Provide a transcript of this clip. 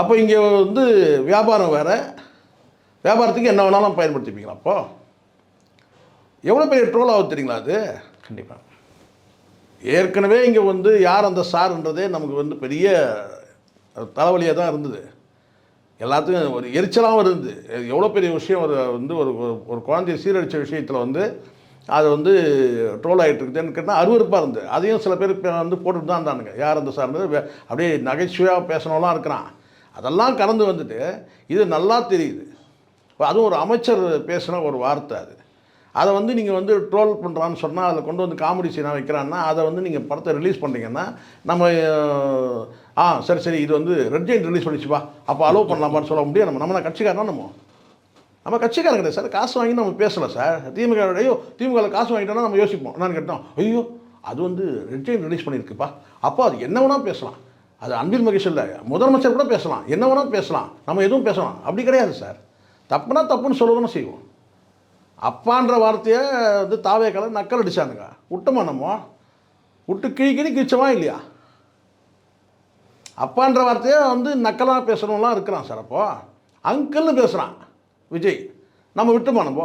அப்போ இங்கே வந்து வியாபாரம் வேறு, வியாபாரத்துக்கு என்ன வேணாலும் பயன்படுத்திப்பீங்களா? அப்போது எவ்வளோ பெரிய ட்ரோல் ஆகுது தெரியுங்களா அது? கண்டிப்பாக. ஏற்கனவே இங்கே வந்து யார் அந்த சார்ன்றதே நமக்கு வந்து பெரிய தலைவலியாக தான் இருந்தது. எல்லாத்துக்கும் ஒரு எரிச்சலாகவும் இருந்தது. எவ்வளோ பெரிய விஷயம் ஒரு வந்து ஒரு ஒரு குழந்தைய சீரழித்த விஷயத்தில் வந்து அது வந்து ட்ரோல் ஆகிட்டு இருக்குதுன்னு கேட்டால் அருவருப்பாக இருந்தது. அதையும் சில பேர் வந்து போட்டுட்டு தான் இருந்தானுங்க. யார் அந்த சார்ன்றது அப்படியே நகைச்சுவையாக பேசினவெல்லாம் இருக்கிறான். அதெல்லாம் கடந்து வந்துட்டு இது நல்லா தெரியுது. இப்போ அதுவும் ஒரு அமைச்சர் பேசின ஒரு வார்த்தை அது. அதை வந்து நீங்கள் வந்து ட்ரோல் பண்ணுறான்னு சொன்னால் அதில் கொண்டு வந்து காமெடி சீனாக வைக்கிறான்னா அதை வந்து நீங்கள் படத்தை ரிலீஸ் பண்ணுறீங்கன்னா நம்ம சரி சரி இது வந்து ரெட் ஜெயின் ரிலீஸ் பண்ணிச்சுப்பா அப்போ அலோவ் பண்ணலாமான்னு சொல்ல முடியாது. நம்ம கட்சிக்காரனா நம்ம கட்சிக்காரங்க கிடையாது சார். காசு வாங்கி நம்ம பேசலை சார். திமுகவில் காசு வாங்கிட்டோன்னா நம்ம யோசிப்போம். என்னன்னு கேட்டோம், ஐயோ அது வந்து ரெட் ஜெயின் ரிலீஸ் பண்ணியிருக்குப்பா, அப்போ அது என்ன வேணால் பேசலாம். அது அன்பில் மகேஷ் இல்லை, முதலமைச்சர் கூட பேசலாம், என்ன வேணால் பேசலாம், நம்ம எதுவும் பேசலாம். அப்படி கிடையாது சார். தப்புனா தப்புன்னு சொல்லணும்னு செய்வோம். அப்பான்ற வார்த்தையை வந்து தாவேக்கால நக்கல் அடித்தானுங்க. விட்டோமா நம்ம விட்டு கிழிச்சமா இல்லையா? அப்பான்ற வார்த்தையை வந்து நக்கலாக பேசுகிறவங்களாம் இருக்கிறான் சார். அப்போது அங்கிள்னு பேசுகிறான் விஜய், நம்ம விட்டுமா நம்ம